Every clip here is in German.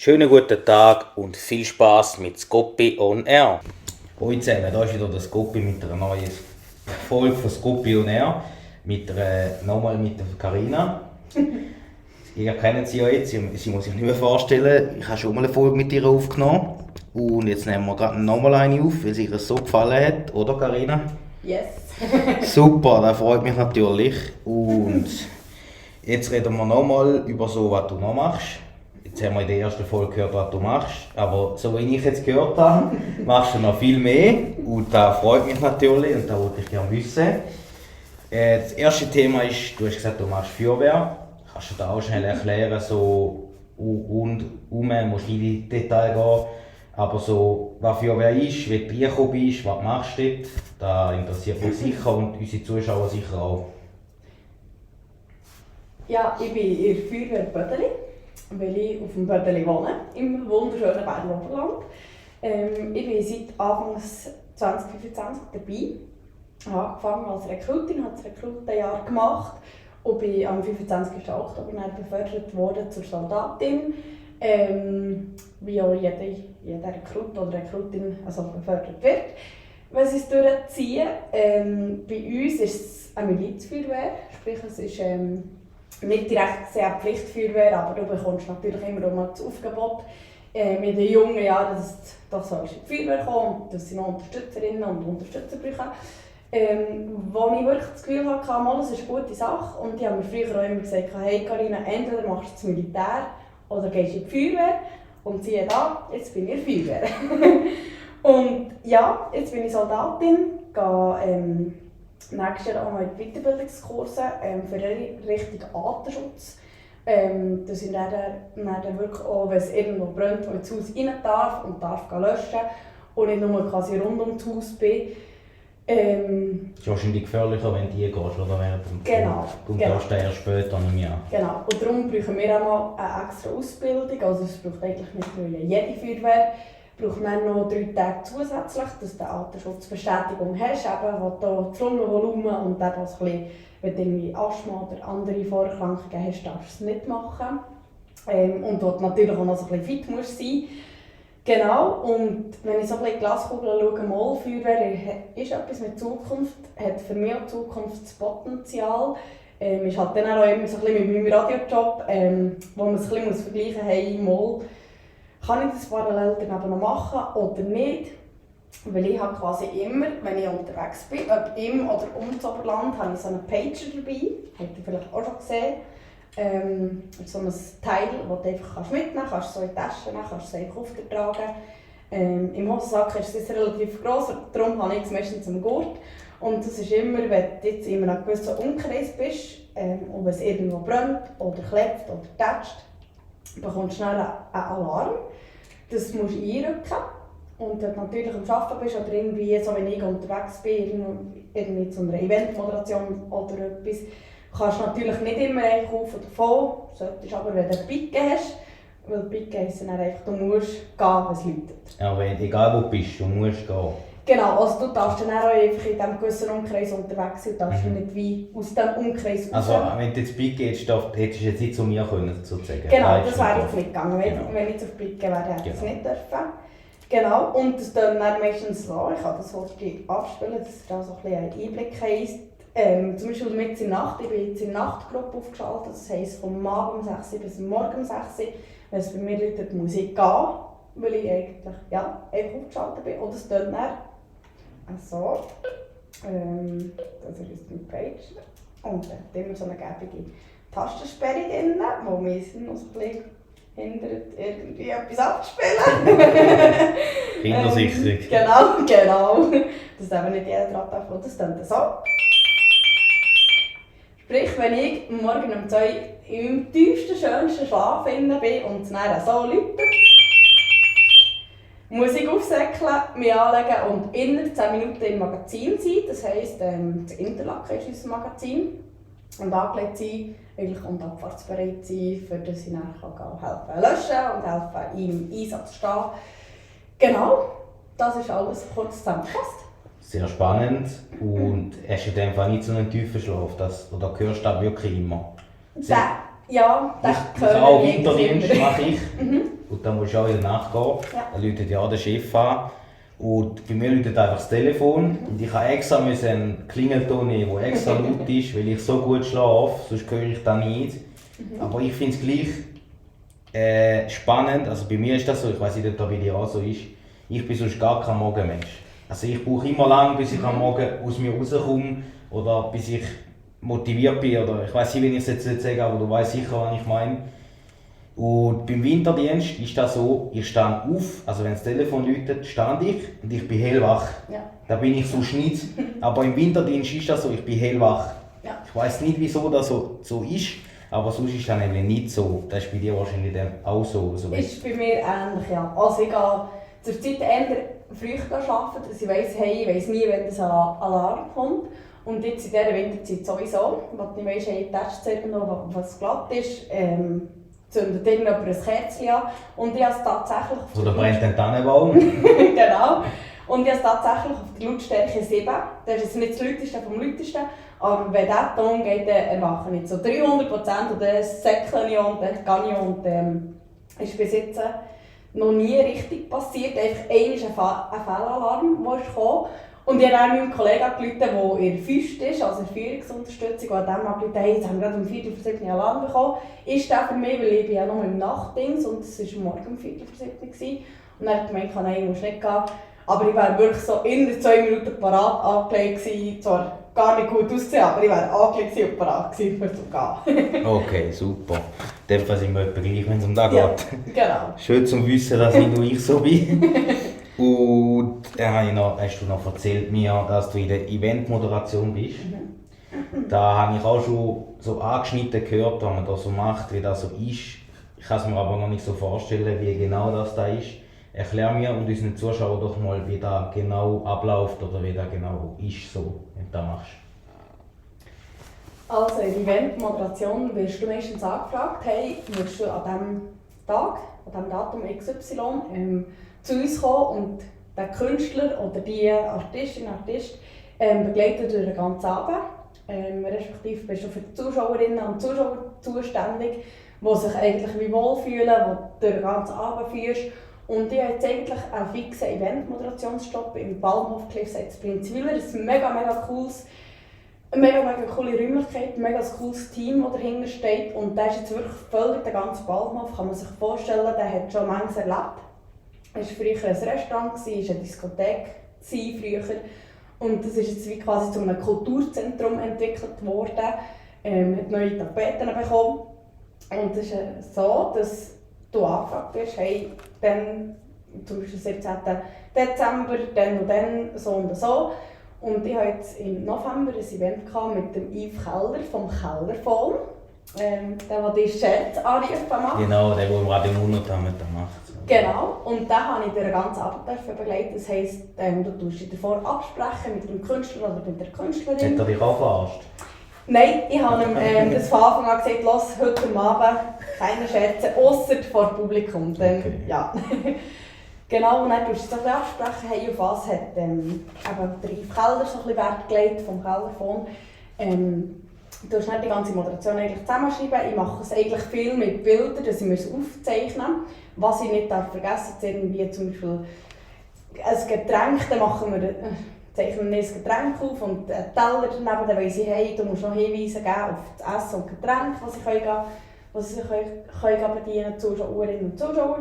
Schönen guten Tag und viel Spaß mit Scoppi on Air. Hallo zusammen, hier ist wieder der Scoppi mit einer neuen Folge von Scoppi on Air. Nochmal mit der Carina. Ihr kennt sie ja jetzt, sie muss sich nicht mehr vorstellen. Ich habe schon mal eine Folge mit ihr aufgenommen. Und jetzt nehmen wir gerade nochmal eine auf, weil sie ihr so gefallen hat, oder Carina? Yes. Super, das freut mich natürlich. Und jetzt reden wir nochmal über so, was du noch machst. Jetzt haben wir in der ersten Folge gehört, was du machst, aber so wie ich jetzt gehört habe, machst du noch viel mehr und das freut mich natürlich und das wollte ich gerne wissen. Das erste Thema ist, du hast gesagt, du machst Feuerwehr. Kannst du da auch schnell erklären, so rundherum, musst nicht in die Details gehen, aber so, was Feuerwehr ist, wie du reingekommen bist, was machst du dort, das interessiert mich sicher und unsere Zuschauer sicher auch. Ja, ich bin in der Feuerwehr Bödeli, weil ich auf dem Bödeli wohne, im wunderschönen Berner Oberland. Ich bin seit Anfang 2025 dabei. Ich habe angefangen als Rekrutin, habe das Rekrutenjahr gemacht und bin am 25. Oktober befördert worden zur Soldatin. Wie auch jeder Rekrut oder Rekrutin also befördert wird, wenn sie es durchziehen. Bei uns ist es eine Milizfeuerwehr, sprich es ist nicht direkt sehr Pflichtfeuerwehr, aber du bekommst natürlich immer noch das Aufgebot in den jungen Jahren, dass du sollst in die Feuerwehr kommen und dass sie noch Unterstützerinnen und Unterstützer brauchen. Wo ich wirklich das Gefühl hatte, das ist eine gute Sache. Und ich habe mir früher auch immer gesagt, hey Carina, entweder machst du das Militär oder gehst in die Feuerwehr. Und siehe da, jetzt bin ich in der Feuerwehr. Und ja, jetzt bin ich Soldatin, gehe nächstes Jahr auch noch in die Weiterbildungskurse für Richtung Artenschutz. Das sind dann wirklich auch, wenn es irgendwo brennt, wo ich ins Haus rein darf und darf löschen und nicht nur quasi rund um das Haus bin. Es ist wahrscheinlich gefährlicher, wenn du gehst, oder während dem Genau. Du gehst erst später nicht mehr. Genau, und darum brauchen wir auch noch eine extra Ausbildung. Also es braucht eigentlich mittlerweile jede Feuerwehr. Braucht man noch 3 Tage zusätzlich, dass du eine Artenschutzbestätigung hast, eben, wo du das Lungenvolumen und dann was ein bisschen, wenn du irgendwie Asthma oder andere Vorerkrankungen hast, darfst du es nicht machen. Und wo du natürlich auch noch so ein bisschen fit musst sein. Genau, und wenn ich so ein bisschen in die Glaskugel schaue, mal, Feuerwehr ist etwas mit Zukunft, hat für mich auch Zukunftspotenzial. Ist halt dann auch immer so ein bisschen mit meinem Radiojob, wo man es ein bisschen vergleichen muss, hey, mal, kann ich das parallel daneben noch machen oder nicht? Weil ich habe quasi immer, wenn ich unterwegs bin, ob im oder um das Oberland, habe ich so einen Pager dabei, habt ihr vielleicht auch schon gesehen. So ein Teil, das du einfach mitnehmen kannst, so in die Tasche nehmen, kannst du es einfach auftragen. Im Hosensack ist es relativ gross, darum habe ich es meistens am Gurt. Und das ist immer, wenn du jetzt in einem gewissen Umkreis bist und wenn es irgendwo brennt oder klebt oder tätscht, bekommst du schnell einen Alarm. Das musst du einrücken. Und wenn du natürlich am Arbeiten bist oder irgendwie, so wenn ich unterwegs bin, irgendwie zu einer Eventmoderation oder etwas, kannst du natürlich nicht immer auf oder davon, solltest aber, wenn du Pike hast, weil Pike heisst dann einfach, du musst gehen, wenn es läutet. Ja, egal wo du bist, du musst gehen. Genau, also du darfst dann auch einfach in diesem gewissen Umkreis unterwegs sein, du darfst nicht wie aus diesem Umkreis raus. Also wenn du jetzt Pike hättest, hättest du jetzt nicht zu mir können, sozusagen. Genau, das wäre jetzt nicht gegangen. Wenn ich auf Pike wäre, hätte ich es nicht dürfen. Genau, und das tun dann meistens so, ich kann das heute abspielen, dass ihr da so ein bisschen einen Einblick habt. Zum Beispiel mit in der Nacht, ich bin jetzt in der Nachtgruppe aufgeschaltet, das heisst vom Abend um 6 Uhr bis morgen um 6 Uhr. Wenn es bei mir läutet, muss ich gehen, weil ich eigentlich einfach aufgeschaltet bin. Und das tut dann so. Das ist mein Page. Und da hat immer so eine gebige Tastensperre drin, die mich noch so ein bisschen hindert, irgendwie etwas abzuspielen. Kindersicherung. Genau. Das darf nicht jeder dran darf. Und das dann so. Sprich, wenn ich morgen um 2 Uhr im tiefsten, schönsten Schlaf bin und es dann so läutet, muss ich aufsäckeln, mich anlegen und innerhalb 10 Minuten im Magazin sein. Das heisst, das Interlaken ist unser Magazin. Und angelegt sein und abfahrtsbereit sein, für das ich dann helfen löschen und helfen im Einsatz stehen. Genau, das ist alles kurz zusammengefasst. Sehr spannend. Und hast du in dem Fall nicht so einen tiefen Schlaf? Oder hörst du das wirklich immer? Ja, das ich auch Winterdienst mache ich. und dann musst du auch in der Nacht gehen. Ja. Dann läutet ja der Chef an. Und bei mir läutet einfach das Telefon und ich musste extra einen Klingelton nehmen, der extra laut ist, weil ich so gut schlafe, sonst höre ich das nicht. Aber ich finde es gleich spannend, also bei mir ist das so, ich weiß nicht, ob das bei dir auch so ist, ich bin sonst gar kein Morgenmensch. Also ich brauche immer lang, bis ich am Morgen aus mir rauskomme oder bis ich motiviert bin, oder ich weiß nicht, wie ich es jetzt sage, aber du weißt sicher, was ich meine. Und beim Winterdienst ist das so, ich stehe auf, also wenn das Telefon läutet, stehe ich und ich bin hellwach. Ja. Da bin ich sonst nicht. Aber im Winterdienst ist das so, ich bin hellwach. Ja. Ich weiß nicht, wieso das so ist, aber sonst ist das nämlich nicht so. Das ist bei dir wahrscheinlich dann auch so. Ist bei mir ähnlich, ja. Also ich gehe zur Zeit eher früh arbeiten, dass ich weiss, hey, ich weiss nie, wenn das Alarm kommt. Und jetzt in dieser Winterzeit sowieso, weil ich weiss, hey, testet noch, was glatt ist, zündet irgendjemand ein Kerzchen an. Und ich habe es tatsächlich... Oder brennt ein Tannenbaum. Genau. Und ich habe es tatsächlich auf der Lautstärke 7. Das ist jetzt nicht das Lauteste vom Lautesten. Aber wenn dieser Ton geht, dann erwache ich nicht so 300% und dann säckle ich und dann gehe ich und ist bis jetzt noch nie richtig passiert. Einfach einmal ein Fehlalarm, der ist gekommen. Und ich habe auch meinem Kollegen angerufen, der in der FÜST ist, also in der Führungsunterstützung, und dem angerufen, hey, jetzt haben wir gerade um 4:45 einen Alarm bekommen. Ist der für mich, weil ich bin ja noch im Nachtdienst und es war morgen um 4:45 und dann hat er gemeint, nein, ich muss nicht gehen. Aber ich wäre wirklich so in 2 Minuten parat angelegt gewesen, zwar gar nicht gut ausgesehen, aber ich wäre angelegt und parat gewesen, um zu gehen. Okay, super. In dem Fall sind wir etwa gleich, wenn es um das Ja, geht. genau. Schön zu wissen, dass nicht nur ich so bin. Und dann hast du noch erzählt mir, dass du in der Eventmoderation bist. Da habe ich auch schon so angeschnitten gehört, was man da so macht, wie das so ist. Ich kann es mir aber noch nicht so vorstellen, wie genau das da ist. Erklär mir und unseren Zuschauern doch mal, wie das genau abläuft oder wie das genau ist, so, wenn du das machst. Also in der Eventmoderation wirst du meistens angefragt, hey, würdest du an diesem Tag, an diesem Datum XY zu uns kommen und den Künstler oder die Artistin, Artist begleiten durch den ganzen Abend. Respektive bist du für die Zuschauerinnen und Zuschauer zuständig, die sich eigentlich wie wohlfühlen, die durch den ganzen Abend führst. Und ich habe jetzt eigentlich einen fixen Eventmoderationsjob im Balmhof Cliffsides Prinzwiller. Das ist ein mega coole Räumlichkeit, ein mega cooles Team, das dahinter steht. Und der ist jetzt wirklich völlig der ganze Balmhof, kann man sich vorstellen, der hat schon manches erlebt. Es war früher ein Restaurant, es war eine Diskothek früher. Und das ist jetzt wie quasi zu einem Kulturzentrum entwickelt worden. Hat neue Tapeten bekommen. Und es ist so, dass du angefragt wirst, hey, dann zum Beispiel 17. Dezember, dann und dann, so und so. Und ich hatte jetzt im November ein Event mit dem Yves Keller vom Kellerphone. Der die Chat-Anrufe macht. Genau, der im Radio Monat macht. Genau, und den habe ich durch den ganzen Abend begleitet. Das heisst, du tust dich davor absprechen mit dem Künstler oder mit der Künstlerin. Hat er dich auch verarscht? Nein, ich habe ihm das von Anfang an gesagt, los, heute Abend keine Scherze, ausser vor Publikum. Dann, Okay. Ja. Genau, und dann tust du dich so absprechen, hey, auf was hat eben der Yves Keller so ein bisschen Wert gelegt vom Kellerphone. Du hast nicht die ganze Moderation eigentlich zusammenschreiben. Ich mache es eigentlich viel mit Bildern, dass ich es aufzeichnen muss. Was ich nicht vergessen darf, ist irgendwie zum Beispiel ein Getränk, dann zeichnen wir ein Getränk auf und einen Teller daneben, dann weiss ich, hey, du musst noch Hinweise geben auf das Essen und Getränk, was ich bedienen, Zuschauerinnen und Zuschauer.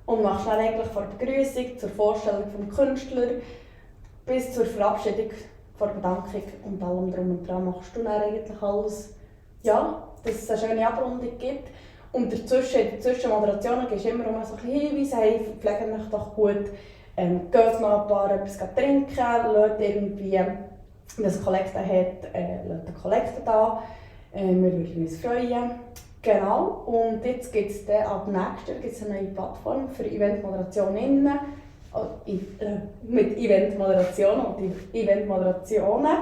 Und machst dann eigentlich von der Begrüßung zur Vorstellung des Künstlers bis zur Verabschiedung, vor der Bedankung und allem drum und dran machst du dann eigentlich alles, ja, dass es eine schöne Abrundung gibt. Und in der Zwischenmoderation gibst du immer noch so ein bisschen Hinweise, hey, pflegt euch doch gut, geht noch ein paar etwas trinken, lasst irgendwie, wenn es Kollekte hat, lasst eine Kollekte da, wir würden uns freuen. Genau, und jetzt gibt es ab nächstes Jahr eine neue Plattform für Eventmoderationinnen, mit Eventmoderation und Eventmoderationen,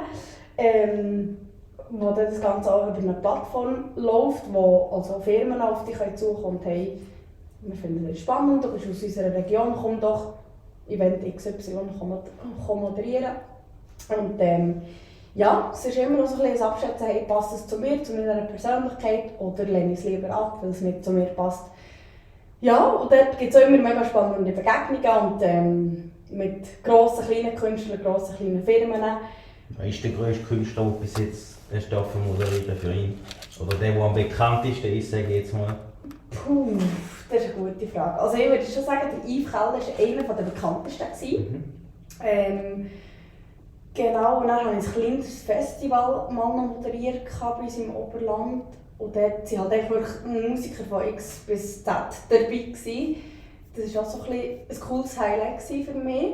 wo das Ganze auch über eine Plattform läuft, wo also Firmen auf dich zukommen und hey, wir finden es spannend, du bist aus unserer Region, komm doch Event XY moderieren. Und ja, es ist immer noch so ein bisschen Abschätzen, hey, passt es zu mir, zu meiner Persönlichkeit oder lehne ich es lieber ab, weil es nicht zu mir passt. Ja, und dort gibt es auch immer mega spannende Begegnungen und mit grossen, kleinen Künstlern, grossen, kleinen Firmen. Wer ist der grösste Künstler, der bis jetzt moderieren für ihn? Oder der am bekanntesten ist, sage ich jetzt mal? Puh, das ist eine gute Frage. Also ich würde schon sagen, der Yves Keller war einer der bekanntesten. Genau, und dann habe ich ein kleines Festival mal noch moderiert bei uns im Oberland. Und dort waren halt einfach wirklich Musiker von X bis Z dabei. Das war auch so ein cooles Highlight für mich.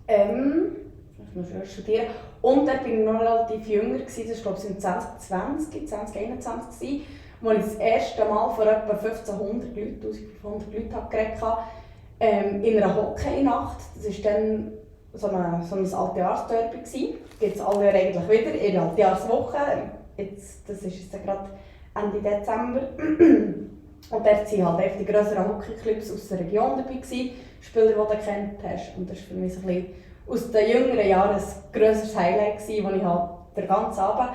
Ich muss erst studieren. Und dort war ich noch relativ jünger, das war glaube ich 2021, als ich das erste Mal vor etwa 1500 Leuten, 1500 Leuten geredet habe, in einer Hockeynacht. Das war dann so ein Altjahrsderby. Das gibt es alle Jahre eigentlich wieder, in der Altjahrswoche. Das ist jetzt gerade Ende Dezember. Und dort waren halt einfach die grösseren Hockeyclubs aus der Region dabei, Spieler, die du kennt hast. Und das ist für mich so ein bisschen aus den jüngeren Jahren ein grösseres Highlight, wo ich halt den ganzen Abend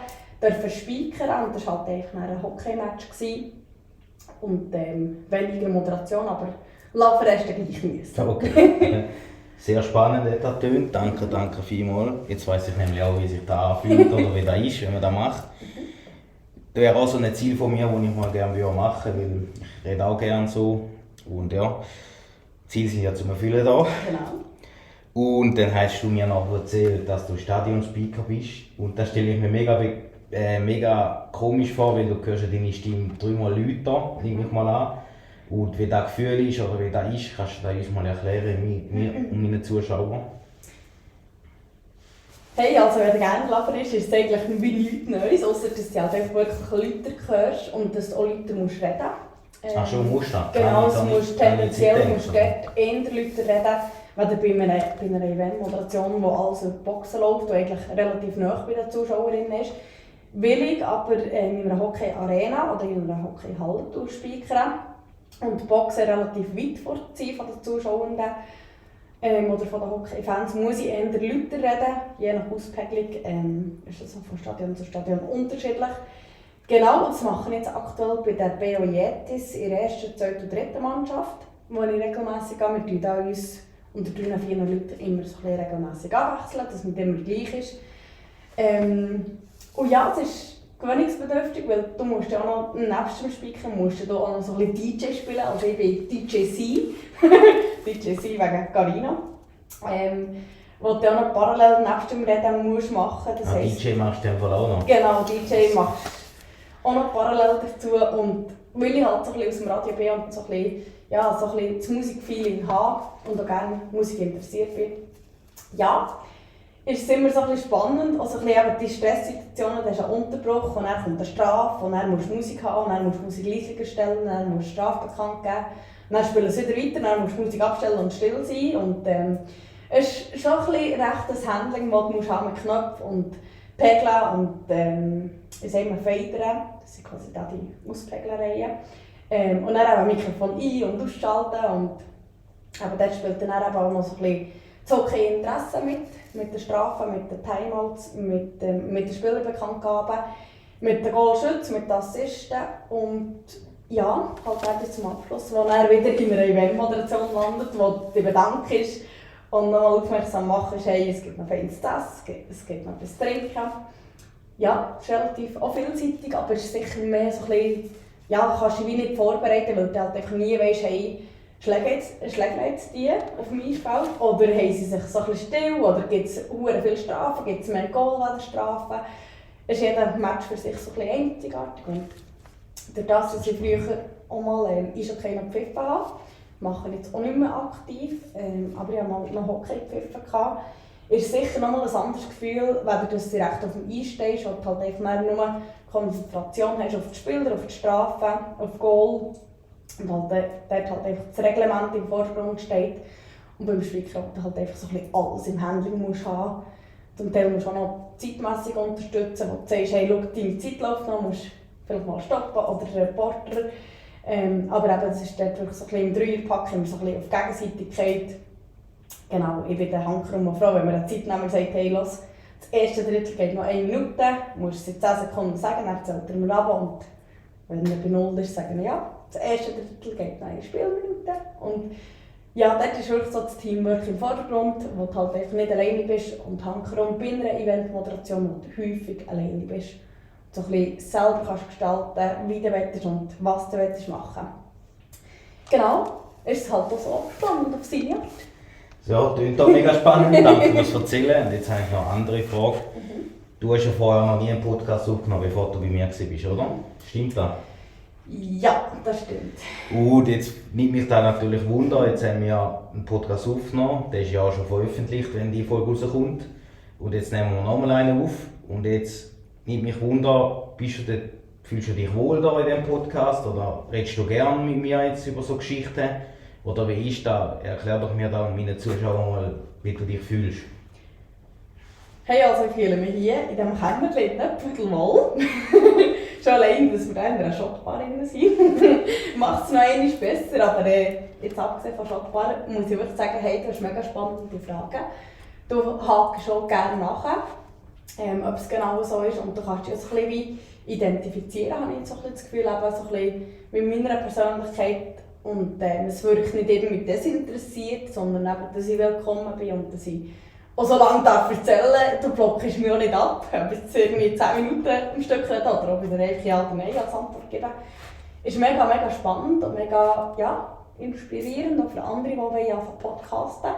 speakern durfte. Und das war halt einfach ein Hockeymatch. Und weniger Moderation, aber laufen erst gleich müssen. Okay. Sehr spannend hat das getönt. Danke vielmals. Jetzt weiss ich nämlich auch, wie sich das anfühlt oder wie das ist, wenn man das macht. Das wäre auch so ein Ziel von mir, das ich mal gerne machen würde, weil ich rede auch gerne so. Und ja, die Ziele sind ja zum Erfüllen da. Genau. Und dann hast du mir noch erzählt, dass du Stadionspeaker bist. Und das stelle ich mir mega komisch vor, weil du hörst ja deine Stimme dreimal lauter, nehme ich mal an. Und wie das Gefühl ist oder wie das ist, kannst du das uns mal erklären, mir und meinen Zuschauern? Hey, also wenn du gerne Laber ist es eigentlich wie nichts Neues, außer dass du halt einfach wirklich Leute hörst und dass du auch Leute musst reden musst. Ach schon, musst du das? Genau, du musst tendenziell dort eher Leute reden, weder bei einer Eventmoderation, wo alles über Boxen läuft, die eigentlich relativ nah bei den Zuschauerinnen ist. Will ich aber in einer Hockey-Arena oder in einer Hockey-Halle speakern und die Boxen relativ weit vorziehen von den Zuschauern oder von den Hockey-Fans, muss ich eher Leute reden. Je nach Ausprägung ist das von Stadion zu Stadion unterschiedlich. Genau, das mache ich jetzt aktuell bei der BO Yetis in der ersten, zweiten und dritten Mannschaft, wo ich regelmässig gehe. Wir tun uns unter 3 oder 4 Leuten immer so regelmässig abwechseln, dass es immer gleich ist. Und ja, es ist gewöhnungsbedürftig, weil du musst ja auch noch nebst dem Speaker musst du auch noch so ein bisschen DJ spielen. Also ich bin DJ C. DJ C wegen Carina. Wo du auch noch parallel nebst dem Reden musst machen. Das heisst, DJ machst du in dem Fall auch noch? Genau, DJ machst du auch noch parallel dazu. Und weil ich halt so ein bisschen aus dem Radio bin und so ein bisschen das Musikfeeling habe und auch gerne Musik interessiert bin, ja, ist es immer so ein bisschen spannend. Also ein bisschen die Stresssituationen, da ist ein Unterbruch und dann kommt eine Strafe und dann musst du Musik haben, und dann musst du Musik leiser stellen, dann musst du Strafe bekannt geben. Und dann spielen sie wieder weiter, dann musst du Musik abstellen und still sein. Und es ist schon ein bisschen rechtes Handling, das du musst haben mit Knöpfen und Pegeln und ich sage mal Federn. Das sind quasi da die Auspeglereien. Und dann eben Mikrofon ein- und ausschalten. Und aber dort spielt dann auch noch so ein bisschen das Hockey-Interesse mit den Strafen, mit den Timeouts, mit den Spielerbekanntgaben, mit den Goalschützen, mit den Assisten und ja, halt auch bis zum Abschluss, wo er wieder in einer Eventmoderation landet, wo die Bedank ist und nochmal aufmerksam machen ist, hey, es gibt noch feines Essen, es gibt noch etwas zu trinken. Ja, es ist relativ auch vielseitig, aber es ist sicher mehr so ein bisschen, ja, kannst du dich nicht vorbereiten, weil du halt einfach nie weißt, hey, schlägt jetzt die auf dem Eisfeld? Oder haben sie sich so ein bisschen still? Oder gibt es viele Strafen? Gibt es mehr Goal-Strafen? Es ist jeder Match für sich so ein bisschen einzigartig. Und durch das, dass ich früher auch mal Eishockey noch gepfiffen habe, mache ich jetzt auch nicht mehr aktiv, aber ich hatte mal noch Hockey gepfiffen, ist sicher noch mal ein anderes Gefühl, wenn du direkt auf dem Eis stehst und halt einfach nur Konzentration hast auf die Spieler, auf die Strafen, auf Goal. Und halt dort halt einfach das Reglement im Vorsprung steht. Und beim Speaker halt einfach so ein bisschen alles im Handling musst haben. Zum Teil musst du auch noch zeitmässig unterstützen, wo du sagst, hey, schau, deine Zeit läuft noch, musst vielleicht mal stoppen oder der Reporter. Aber eben, es ist dort wirklich so ein bisschen im Dreierpack, immer so ein bisschen auf Gegenseitigkeit. Genau, ich bin der Handkrumme Frau, wenn mir ein Zeitnehmer sagt, hey, los, das erste Drittel geht noch 1 Minute, musst du es in 10 Sekunden sagen, dann zählt er mir ab und wenn er bei 0 ist, sagen wir ja. das erste Drittel geht eine Spielminute. Und ja, dort ist wirklich so das Teamwork im Vordergrund, wo du halt einfach nicht alleine bist. Und hankerum bei einer Eventmoderation, wo du häufig alleine bist. So ein bisschen selber kannst gestalten, wie du willst und was du willst machen. Genau, ist es halt auch so spannend auf seine Art. Ja, klingt auch mega spannend, danke fürs Erzählen. Und jetzt habe ich noch eine andere Frage. Du hast ja vorher noch nie einen Podcast aufgenommen, bevor du bei mir warst, oder? Stimmt das? Ja, das stimmt. Und jetzt nimmt mich da natürlich Wunder, jetzt haben wir einen Podcast aufgenommen, der ist ja auch schon veröffentlicht, wenn die Folge rauskommt. Und jetzt nehmen wir nochmal einen auf. Und jetzt nimmt mich Wunder, fühlst du dich wohl da in diesem Podcast oder redest du gerne mit mir jetzt über so Geschichten? Oder wie ist das? Erklär doch mir da und meinen Zuschauern mal, wie du dich fühlst. Hey, also ich fühle mich hier in diesem Kämmerchen pudelwohl. Schon allein, dass wir da in einer Schottbar sind, macht es noch einmal besser. Aber jetzt abgesehen von Schottbar muss ich wirklich sagen, hey, du hast mega spannende Fragen. Du hakst schon gerne nachher, ob es genau so ist. Und du kannst dich ein bisschen wie identifizieren, habe ich jetzt so ein bisschen das Gefühl, eben so ein bisschen mit meiner Persönlichkeit. Und es wirklich nicht irgendwie desinteressiert, sondern eben, dass ich willkommen bin und dass ich auch so lange erzählen darf. Du blockst mich auch nicht ab, ob ich jetzt irgendwie 10 Minuten am Stück rede oder ob ich dir einfach Ja oder Nein als Antwort gebe. Ist mega, mega spannend und mega inspirierend auch für andere, die anfangen podcasten.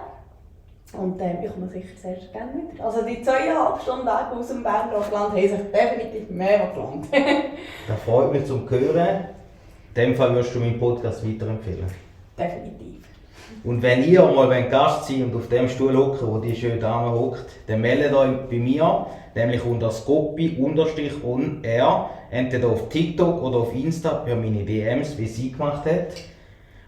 Und ich komme sicher sehr gerne wieder. Also die 2,5 Stunden Weg aus dem Berner Oberland haben sich definitiv mehr gelohnt. Das freut mich zum Hören. In dem Fall würdest du meinen Podcast weiterempfehlen? Definitiv. Und wenn ihr mal Gast seid und auf dem Stuhl hockt, wo die schöne Dame hockt, dann meldet euch bei mir, nämlich unter Scoppi_on_r, entweder auf TikTok oder auf Insta per meine DMs, wie sie gemacht hat.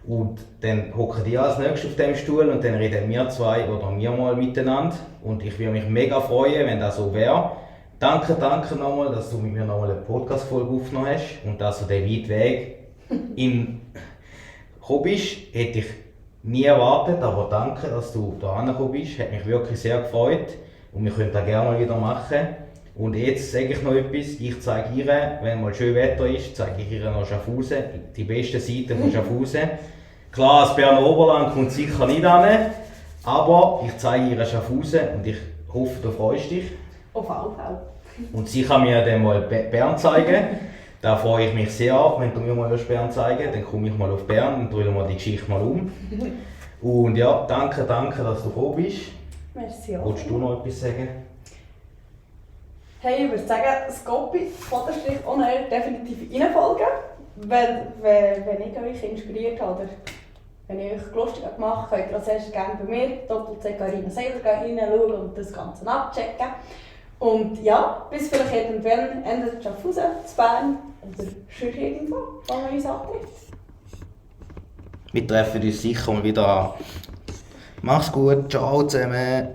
Und dann hocken die als nächstes auf dem Stuhl und dann reden wir zwei oder wir mal miteinander. Und ich würde mich mega freuen, wenn das so wäre. Danke nochmal, dass du mit mir nochmal eine Podcast-Folge aufgenommen hast und dass du den weiten Weg in gekommen bist. Hätte ich nie erwartet, aber danke, dass du da angekommen bist. Hat mich wirklich sehr gefreut und wir können das gerne mal wieder machen. Und jetzt sage ich noch etwas, ich zeige ihr, wenn mal schön Wetter ist, zeige ich ihr noch Schaffhausen, die beste Seite von Schaffhausen. Klar, das Berner Oberland kommt sicher nicht an, aber ich zeige ihr Schaffhausen und ich hoffe, du freust dich. Auf alle Fälle. Und sie kann mir dann mal Bern zeigen. Da freue ich mich sehr auf, wenn du mir mal Bern zeigen willst. Dann komme ich mal auf Bern und drehen wir die Geschichte mal um. Und ja, danke, dass du gekommen bist. Merci auch. Wolltest du noch etwas sagen? Hey, ich würde sagen, Scoppi_on_air definitiv reinfolgen. Wenn ich euch inspiriert habe oder wenn ich euch lustig gemacht habe, könnt ihr als erstes gerne bei mir Doppelcheck Arina Seiler reinschauen und das Ganze abchecken. Und ja, bis vielleicht irgendwann entweder Schaffhausen, zu Bern oder schon irgendwo, wo man uns antrifft. Wir treffen uns sicher mal wieder an. Mach's gut, ciao zusammen.